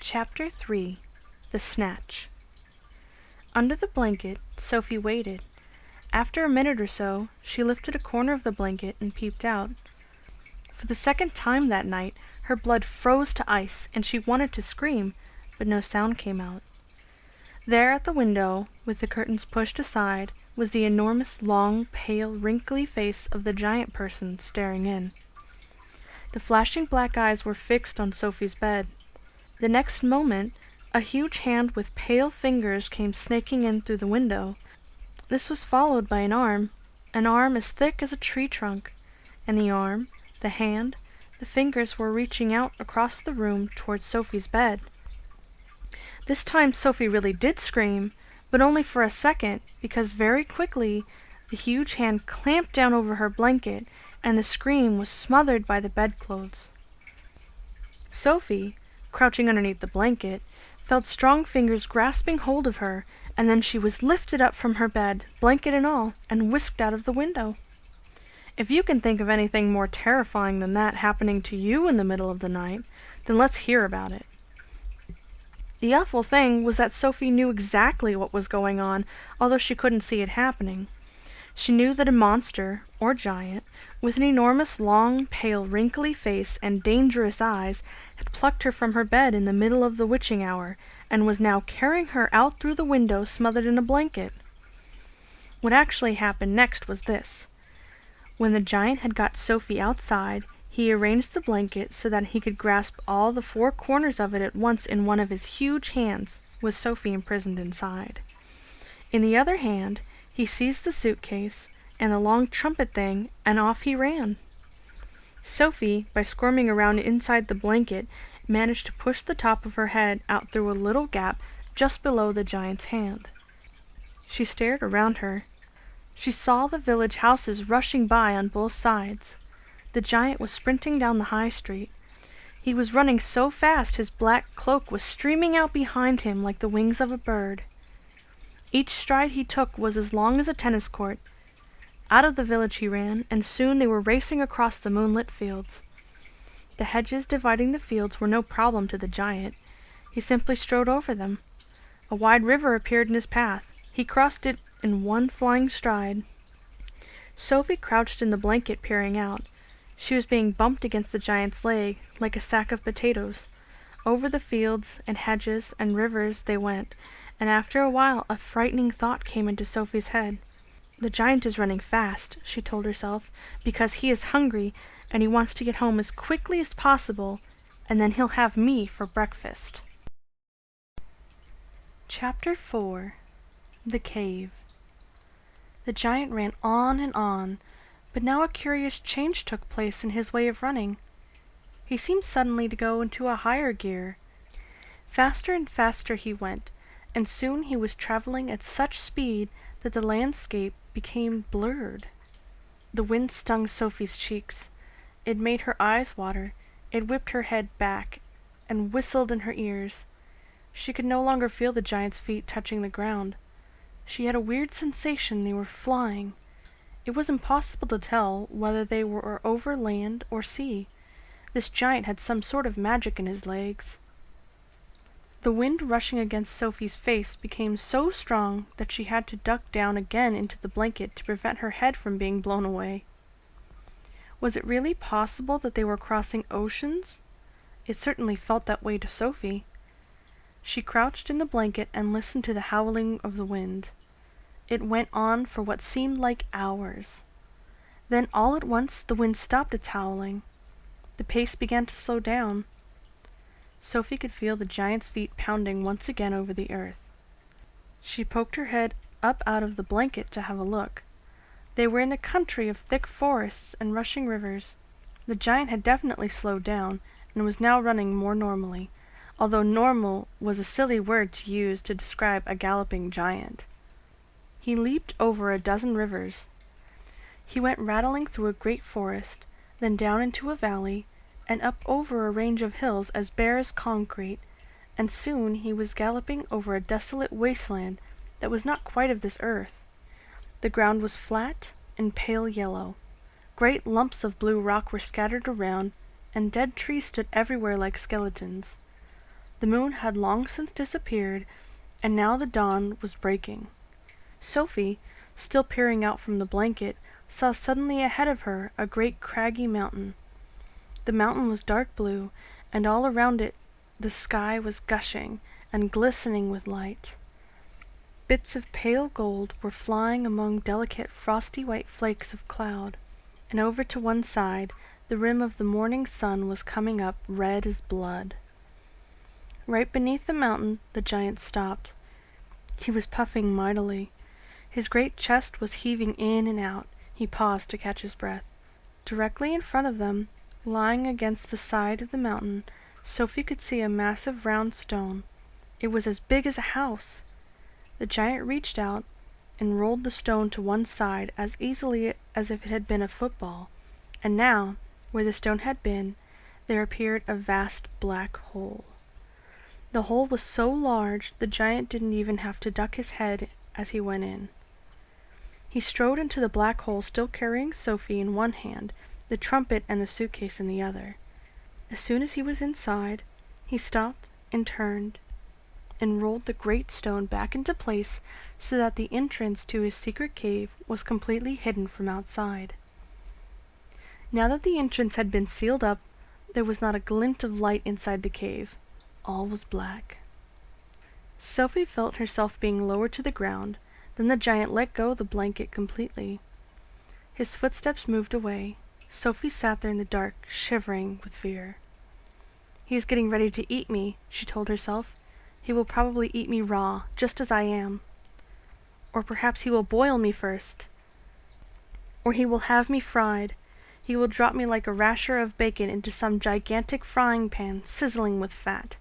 Chapter 3 The Snatch. Under the blanket, Sophie waited. After a minute or so, she lifted a corner of the blanket and peeped out. For the second time that night, her blood froze to ice, and she wanted to scream, but no sound came out. There at the window, with the curtains pushed aside, was the enormous, long, pale, wrinkly face of the giant person staring in. The flashing black eyes were fixed on Sophie's bed. The next moment, a huge hand with pale fingers came snaking in through the window. This was followed by an arm as thick as a tree trunk, and the arm, the hand, the fingers were reaching out across the room towards Sophie's bed. This time Sophie really did scream, but only for a second, because very quickly the huge hand clamped down over her blanket, and the scream was smothered by the bedclothes. Sophie, crouching underneath the blanket, felt strong fingers grasping hold of her, and then she was lifted up from her bed, blanket and all, and whisked out of the window. If you can think of anything more terrifying than that happening to you in the middle of the night, then let's hear about it. The awful thing was that Sophie knew exactly what was going on, although she couldn't see it happening. She knew that a monster, or giant, with an enormous, long, pale, wrinkly face and dangerous eyes, had plucked her from her bed in the middle of the witching hour, and was now carrying her out through the window smothered in a blanket. What actually happened next was this. When the giant had got Sophie outside, he arranged the blanket so that he could grasp all the four corners of it at once in one of his huge hands, with Sophie imprisoned inside. In the other hand, he seized the suitcase and the long trumpet thing, and off he ran. Sophie, by squirming around inside the blanket, managed to push the top of her head out through a little gap just below the giant's hand. She stared around her. She saw the village houses rushing by on both sides. The giant was sprinting down the high street. He was running so fast his black cloak was streaming out behind him like the wings of a bird. Each stride he took was as long as a tennis court. Out of the village he ran, and soon they were racing across the moonlit fields. The hedges dividing the fields were no problem to the giant. He simply strode over them. A wide river appeared in his path. He crossed it in one flying stride. Sophie crouched in the blanket peering out. She was being bumped against the giant's leg, like a sack of potatoes. Over the fields and hedges and rivers they went, and after a while a frightening thought came into Sophie's head. The giant is running fast, she told herself, because he is hungry, and he wants to get home as quickly as possible, and then he'll have me for breakfast. Chapter 4 The Cave. The giant ran on and on, but now a curious change took place in his way of running. He seemed suddenly to go into a higher gear. Faster and faster he went, and soon he was traveling at such speed that the landscape became blurred. The wind stung Sophie's cheeks. It made her eyes water. It whipped her head back and whistled in her ears. She could no longer feel the giant's feet touching the ground. She had a weird sensation they were flying. It was impossible to tell whether they were over land or sea. This giant had some sort of magic in his legs. The wind rushing against Sophie's face became so strong that she had to duck down again into the blanket to prevent her head from being blown away. Was it really possible that they were crossing oceans? It certainly felt that way to Sophie. She crouched in the blanket and listened to the howling of the wind. It went on for what seemed like hours. Then all at once the wind stopped its howling. The pace began to slow down. Sophie could feel the giant's feet pounding once again over the earth. She poked her head up out of the blanket to have a look. They were in a country of thick forests and rushing rivers. The giant had definitely slowed down, and was now running more normally, although normal was a silly word to use to describe a galloping giant. He leaped over a dozen rivers. He went rattling through a great forest, then down into a valley, and up over a range of hills as bare as concrete, and soon he was galloping over a desolate wasteland that was not quite of this earth. The ground was flat and pale yellow. Great lumps of blue rock were scattered around, and dead trees stood everywhere like skeletons. The moon had long since disappeared, and now the dawn was breaking. Sophie, still peering out from the blanket, saw suddenly ahead of her a great craggy mountain. The mountain was dark blue, and all around it the sky was gushing and glistening with light. Bits of pale gold were flying among delicate frosty white flakes of cloud, and over to one side the rim of the morning sun was coming up red as blood. Right beneath the mountain the giant stopped. He was puffing mightily. His great chest was heaving in and out. He paused to catch his breath. Directly in front of them, lying against the side of the mountain, Sophie could see a massive round stone. It was as big as a house. The giant reached out and rolled the stone to one side as easily as if it had been a football, and now, where the stone had been, there appeared a vast black hole. The hole was so large the giant didn't even have to duck his head as he went in. He strode into the black hole, still carrying Sophie in one hand, the trumpet and the suitcase in the other. As soon as he was inside, he stopped and turned and rolled the great stone back into place so that the entrance to his secret cave was completely hidden from outside. Now that the entrance had been sealed up, there was not a glint of light inside the cave. All was black. Sophie felt herself being lowered to the ground. Then the giant let go the blanket completely. His footsteps moved away. Sophie sat there in the dark, shivering with fear. "He is getting ready to eat me," she told herself. "He will probably eat me raw, just as I am. Or perhaps he will boil me first. Or he will have me fried. He will drop me like a rasher of bacon into some gigantic frying pan sizzling with fat."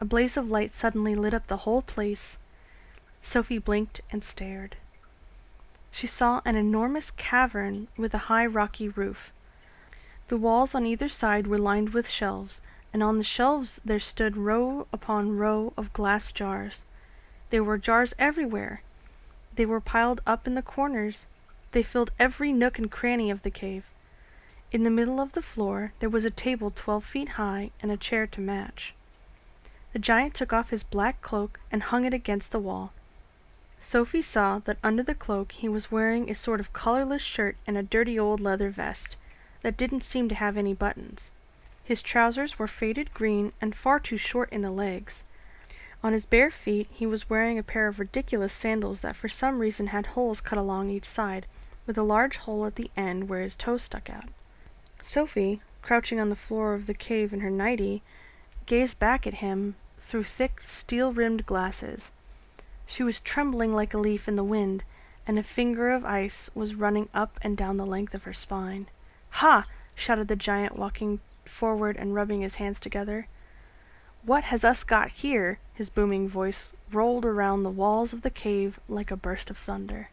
A blaze of light suddenly lit up the whole place. Sophie blinked and stared. She saw an enormous cavern with a high rocky roof. The walls on either side were lined with shelves, and on the shelves there stood row upon row of glass jars. There were jars everywhere. They were piled up in the corners. They filled every nook and cranny of the cave. In the middle of the floor there was a table 12 feet high and a chair to match. The giant took off his black cloak and hung it against the wall. Sophie saw that under the cloak he was wearing a sort of collarless shirt and a dirty old leather vest that didn't seem to have any buttons. His trousers were faded green and far too short in the legs. On his bare feet he was wearing a pair of ridiculous sandals that for some reason had holes cut along each side, with a large hole at the end where his toes stuck out. Sophie, crouching on the floor of the cave in her nightie, gazed back at him through thick, steel-rimmed glasses. She was trembling like a leaf in the wind, and a finger of ice was running up and down the length of her spine. "Ha!" shouted the giant, walking forward and rubbing his hands together. "What has us got here?" His booming voice rolled around the walls of the cave like a burst of thunder.